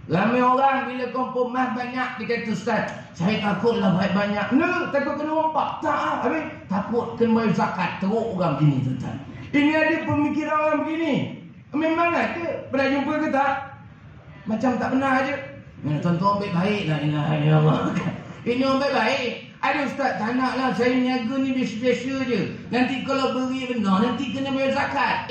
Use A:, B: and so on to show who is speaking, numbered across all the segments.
A: Ramai orang bila kumpul mas banyak, dia kata, Ustaz, saya takutlah banyak. Takut kena rompak. Tak, habis takut kena bayar zakat. Teruk orang begini, tuan-tuan. Ini ada pemikiran orang begini. Memang ada. Pernah jumpa ke tak? Macam tak pernah aja. Tuan-tuan baik-baik lah. Ini orang baik-baik. Ada Ustaz, tak naklah saya niaga ni biasa-biasa je. Nanti kalau beri benar, nanti kena bayar zakat.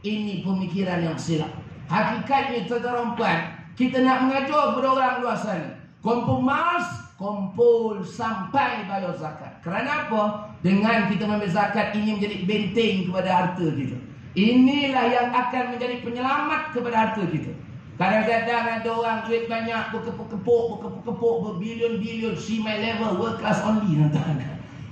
A: Ini pemikiran yang silap. Hakikatnya, tuan-tuan puan, kita nak mengajar kepada orang luar sana. Kumpul mas, kumpul sampai bayar zakat. Kerana apa? Dengan kita membayar zakat, ini menjadi benteng kepada harta kita. Inilah yang akan menjadi penyelamat kepada harta kita. Kadang-kadang ada orang duit banyak, berkepuk-kepuk, berbilion-bilion, see my level, world class only, tuan-tuan.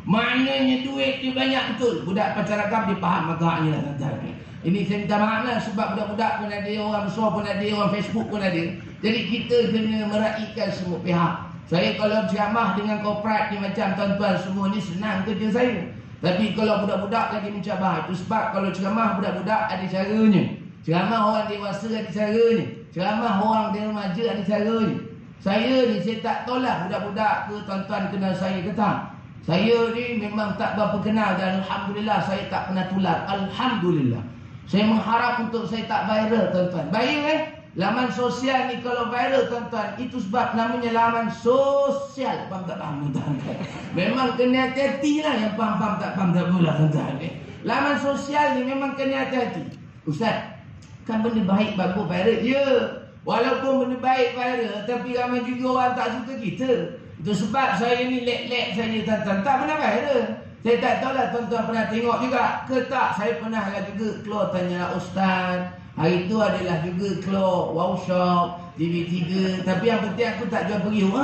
A: Maknanya duit dia banyak betul. Budak pacaran dia faham agaknya, tuan-tuan. Ini saya minta maaf lah, sebab budak-budak pun ada, orang besar pun ada, orang Facebook pun ada. Jadi kita kena meraihkan semua pihak. Saya kalau ceramah dengan korporat ni macam tuan-tuan semua ni, senang kerja saya. Tapi kalau budak-budak lagi mencabar. Itu sebab kalau ceramah budak-budak ada caranya. Ceramah orang dewasa ada caranya. Ceramah orang remaja ada caranya. Saya ni, saya tak tahu lah budak-budak ke tuan-tuan kenal saya ke tak. Saya ni memang tak berapa kenal dan Alhamdulillah saya tak pernah tular. Alhamdulillah. Saya mengharap untuk saya tak viral, tuan-tuan. Viral laman sosial ni kalau viral, tuan-tuan, itu sebab namanya laman sosial. Faham tak faham, tuan-tuan? Memang kena hati-hati lah, yang faham-faham tak faham tak pula, tuan-tuan. Laman sosial ni memang kena hati-hati. Ustaz, kan benda baik bagus viral. Ya, walaupun benda baik viral, tapi ramai juga orang tak suka kita. Itu sebab saya ni lek-lek saja, tuan-tuan. Tak pernah viral. Saya tak tahu lah tuan-tuan pernah tengok juga ke tak. Saya pernah lah juga keluar tanya Ustaz. Hari tu adalah juga keluar wow shop, TV3. Tapi yang penting aku tak jual periuk.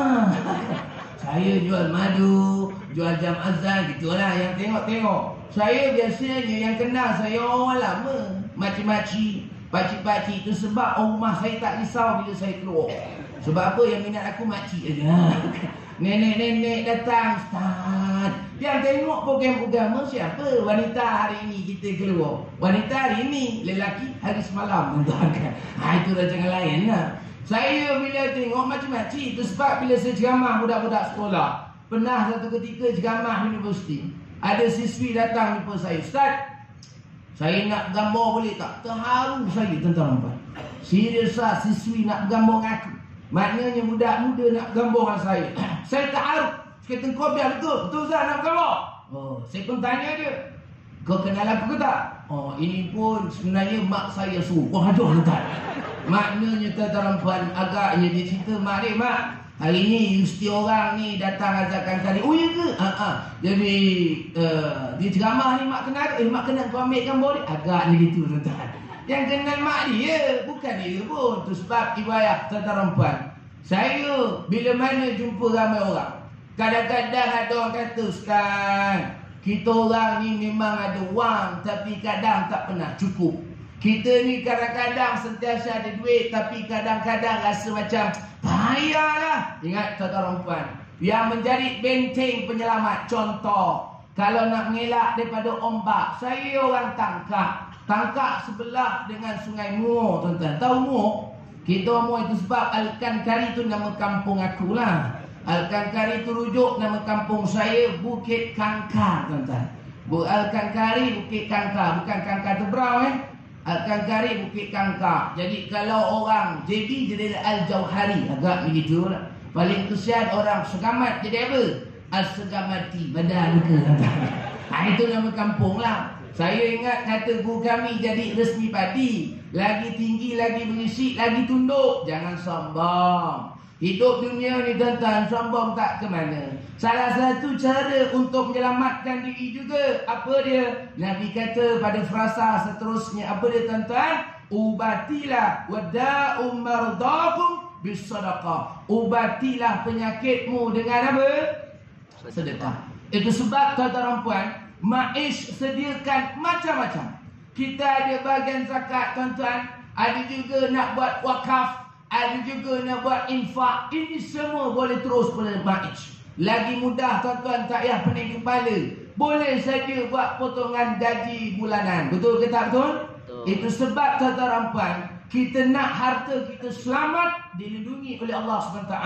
A: Saya jual madu, jual jam azan, gitulah yang tengok-tengok. Saya biasanya yang kenal saya orang lama. Makcik-makcik, pakcik-pakcik. Itu sebab rumah saya tak risau bila saya keluar. Sebab apa yang minat aku makcik aja. Nenek-nenek datang, Ustaz. Yang tengok program agama siapa? Wanita hari ini kita keluar. Wanita hari ini, lelaki hari semalam. Itu dah jangan lain lah. Saya bila tengok macam-macam. Itu sebab bila saya ceramah budak-budak sekolah. Pernah satu ketika ceramah universiti. Ada siswi datang jumpa saya. Ustaz, saya nak gambar boleh tak? Terharu saya, tuan-tuan. Serius lah siswi nak gambar dengan aku. Maknanya budak muda nak gambar dengan saya. Saya terharu. Saya kata, kau biar betul. Betul Ustaz nak gambar? Saya pun tanya dia. Kau kenal aku ke tak? Ini pun sebenarnya mak saya suruh. Aduh, tuan. Maknanya tuan-tuan puan, agaknya dia cerita, mak dia, mak, hari ni mesti orang ni datang ajarkan kali. Oh ya ke? Jadi dia ceramah ni mak kenal. Mak kenal kau ambil gambar dia. Agaknya gitu, tuan-tuan. Yang kenal mak dia, bukan dia pun. Itu sebab ibarat tuan-tuan puan. Saya bila mana jumpa ramai orang, kadang-kadang ada orang kata, Ustaz, kita orang ni memang ada wang, tapi kadang tak pernah cukup. Kita ni kadang-kadang sentiasa ada duit, tapi kadang-kadang rasa macam payahlah. Ingat tuan-tuan puan, yang menjadi benteng penyelamat. Contoh, kalau nak mengelak daripada ombak, saya orang Tangkak sebelah dengan Sungai Muar, tuan-tuan. Tahu Muar? Kita Muar itu sebab Al-Kankari itu nama kampung aku lah. Al-Kankari itu rujuk nama kampung saya, Bukit Kangkar, tuan-tuan. Al-Kankari, Bukit Kangkar. Bukan Kangkar Tebrau, Al-Kankari, Bukit Kangkar. Jadi kalau orang JB jadi Al-Jauhari, agak begitu lah. Paling kesian orang Segamat jadi apa? Al-Segamati, badan ke, tuan-tuan. Itu nama kampung lah. Saya ingat kata guru kami jadi resmi padi. Lagi tinggi, lagi berisik, lagi tunduk. Jangan sombong. Hidup dunia ni, tuan-tuan, sombong tak ke mana. Salah satu cara untuk menyelamatkan diri juga. Apa dia? Nabi kata pada frasa seterusnya. Apa dia, tuan-tuan? Ubatilah wada'u mardakum bisadaqah. Ubatilah penyakitmu dengan apa? Sedekah. Itu sebab, tuan-tuan puan, Maiz sediakan macam-macam. Kita ada bahagian zakat, tuan-tuan. Ada juga nak buat wakaf. Ada juga nak buat infak. Ini semua boleh terus pada Maiz. Lagi mudah, tuan-tuan, tak payah pening kepala. Boleh saja buat potongan gaji bulanan. Betul ke tak betul? Betul. Itu sebab, tuan-tuan puan, Kita nak harta kita selamat, dilindungi oleh Allah SWT.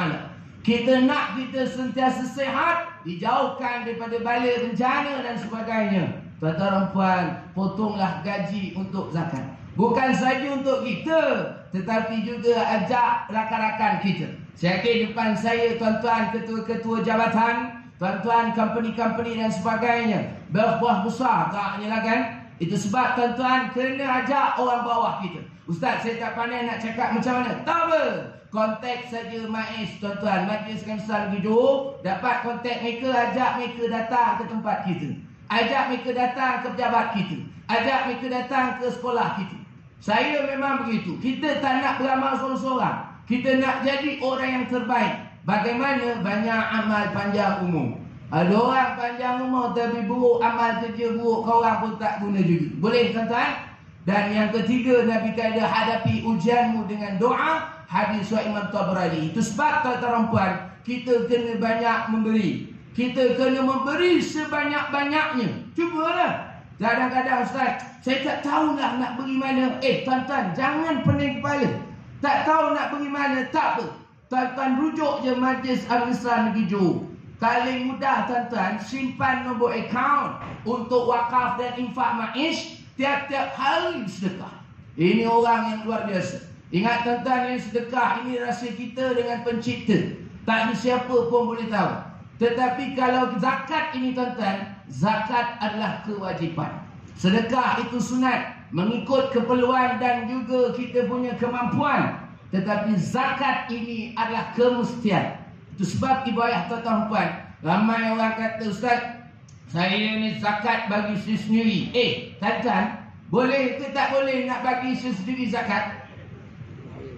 A: Kita nak kita sentiasa sehat, dijauhkan daripada bala bencana dan sebagainya. Tuan-tuan dan puan, potonglah gaji untuk zakat. Bukan saja untuk kita, tetapi juga ajak rakan-rakan kita. Saya yakin depan saya tuan-tuan ketua-ketua jabatan, tuan-tuan company-company dan sebagainya, berbuah besar taknya lah kan. Itu sebab tuan-tuan kena ajak orang bawah kita. Ustaz, saya tak pandai nak cakap macam mana. Tak apa, kontak saja MAIS tuan-tuan, Majlis Kesihatan Negeri Johor. Dapat kontak mereka, ajak mereka datang ke tempat kita, ajak mereka datang ke pejabat kita, ajak mereka datang ke sekolah kita. Saya memang begitu. Kita tak nak beramal seorang-seorang, kita nak jadi orang yang terbaik. Bagaimana? Banyak amal panjang umur. Ada orang panjang umur tapi buruk amal kerja buruk, kau orang pun tak guna juga. Boleh tuan-tuan? Dan yang ketiga, Nabi kata hadapi ujianmu dengan doa. Hadis Imam Tabrani. Itu sebab tuan-tuan puan, kita kena banyak memberi. Kita kena memberi sebanyak-banyaknya. Cubalah. Kadang-kadang Ustaz, saya tak tahulah nak beri mana. Tuan-tuan, jangan pening kepala. Tak tahu nak beri mana, tak apa. Tuan-tuan rujuk je Majlis Al-Islam Negeri Johor. Paling mudah tuan-tuan, simpan nombor akaun untuk wakaf dan infak MAIS. Tiap-tiap hari sedekah. Ini orang yang luar biasa. Ingat tuan-tuan, yang sedekah ini rasa kita dengan pencipta. Tak ada siapa pun boleh tahu. Tetapi kalau zakat ini tuan-tuan, zakat adalah kewajipan. Sedekah itu sunat, mengikut keperluan dan juga kita punya kemampuan. Tetapi zakat ini adalah kemestian. Itu sebab ibu ayah tuan-tuan puan, ramai orang kata, Ustaz, saya ni zakat bagi saya sendiri. Tuan-tuan, boleh ke tak boleh nak bagi saya sendiri zakat?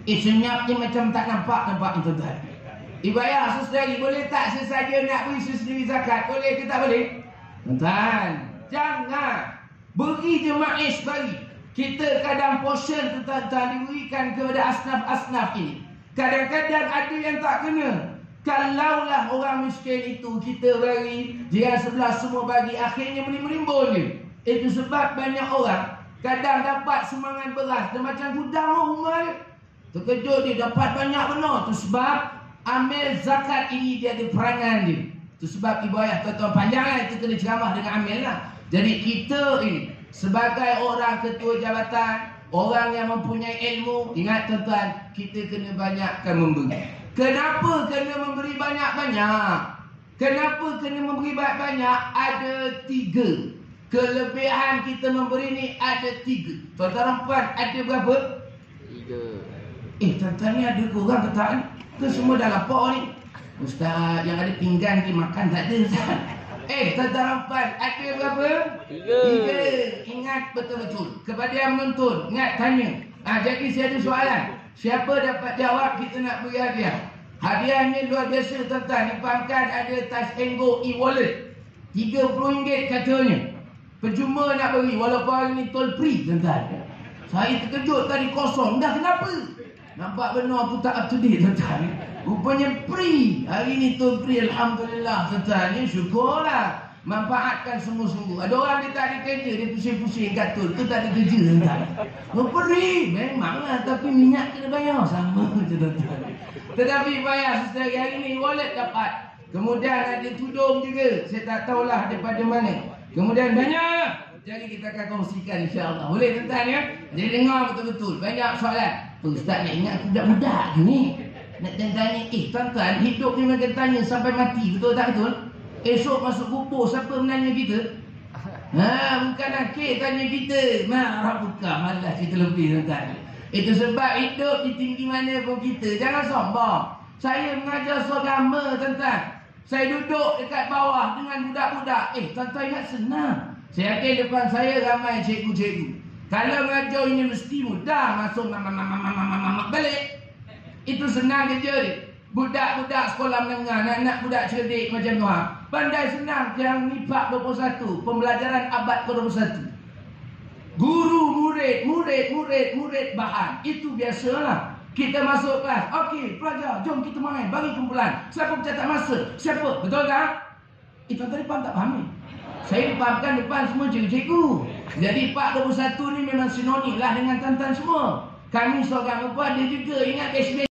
A: Senyapnya macam tak nampak ni tuan-tuan. Ibu ayah sesedari, boleh tak saya saja nak beri saya sendiri zakat? Boleh ke tak boleh? Tuan-tuan, jangan. Beri je MAIS bagi. Kita kadang portion tuan-tuan diberikan kepada asnaf-asnaf ini. Kadang-kadang ada yang tak kena. Kalaulah orang miskin itu kita bagi, jiran sebelah semua bagi, akhirnya menimbun je. Itu sebab banyak orang kadang dapat semangat beras dan macam gudang rumah dia. Terkejut dia dapat banyak benar. Itu sebab ambil zakat ini dia ada perangan dia. Itu sebab ibu ayah tuan-tuan panjanglah itu kena ceramah dengan amil lah. Jadi kita ini sebagai orang ketua jabatan, orang yang mempunyai ilmu, ingat tuan-tuan, kita kena banyakkan memberi. Kenapa kena memberi banyak-banyak? Kenapa kena memberi banyak-banyak? Ada 3. Kelebihan kita memberi ni ada 3. Tuan-tuan puan, ada berapa? 3. Tuan-tuan ni ada korang ke tak ni? Ke semua dah lapar ni? Ustaz, yang ada pinggan ni makan tak ada Ustaz. Tuan-tuan puan, ada berapa? 3. Ingat betul-betul. Kepada yang menonton, ingat tanya. Jadi saya ada soalan. Siapa dapat jawab, kita nak beri hadiah. Hadiahnya luar biasa tuan-tuan. Dipahamkan ada Touch and Go e-wallet, RM30 katanya. Percuma nak beri, walaupun hari ni toll free tuan-tuan. Saya terkejut tadi kosong. Dah kenapa? Nampak benar aku tak up to date tuan-tuan. Rupanya free. Hari ni toll free, alhamdulillah tuan-tuan. Ya, syukurlah. Manfaatkan sungguh-sungguh. Ada orang dia tak ada kerja, dia pusing-pusing kat tol. Tu tak ada kerja tuan-tuan. Free memanglah, tapi minyak kena bayar. Sama je tuan-tuan. Tetapi bayar sehari hari ni wallet dapat. Kemudian ada tudung juga. Saya tak tahulah daripada mana. Kemudian banyak. Jadi kita akan kongsikan insya-Allah. Boleh tuan-tuan ya? Jadi dengar betul-betul. Banyak soalan. Ustaz nak ingat budak-budak ni. Nak tanya, tuan-tuan, hidup ni macam tanya sampai mati. Betul tak betul? Esok masuk kubur, siapa menanya kita? Bukan akhir tanya kita. Marah buka, malas kita lebih tuan-tuan. Itu sebab hidup di tinggi mana pun kita, jangan sombong. Saya mengajar agama tuan-tuan. Saya duduk dekat bawah dengan budak-budak. Tuan-tuan ingat senang. Saya yakin depan saya ramai cikgu-cikgu. Kalau mengajar universiti mudah, masuk balik. Itu senang kerja dia. Budak-budak sekolah menengah, anak-anak budak cerdik macam tu, pandai senang. Yang NIPAP 21, pembelajaran abad ke-21. Guru, murid bahan. Itu biasalah. Kita masuk kelas. Okey, pelajar, jom kita main. Bagi kumpulan. Siapa bercatat masa? Siapa? Betul tak? Itu tadi faham tak faham ni? Saya fahamkan depan semua cikgu-cikgu. Jadi Pak 21 ni memang sinonim lah dengan tuan-tuan semua. Kami seorang apa, dia juga ingat SBY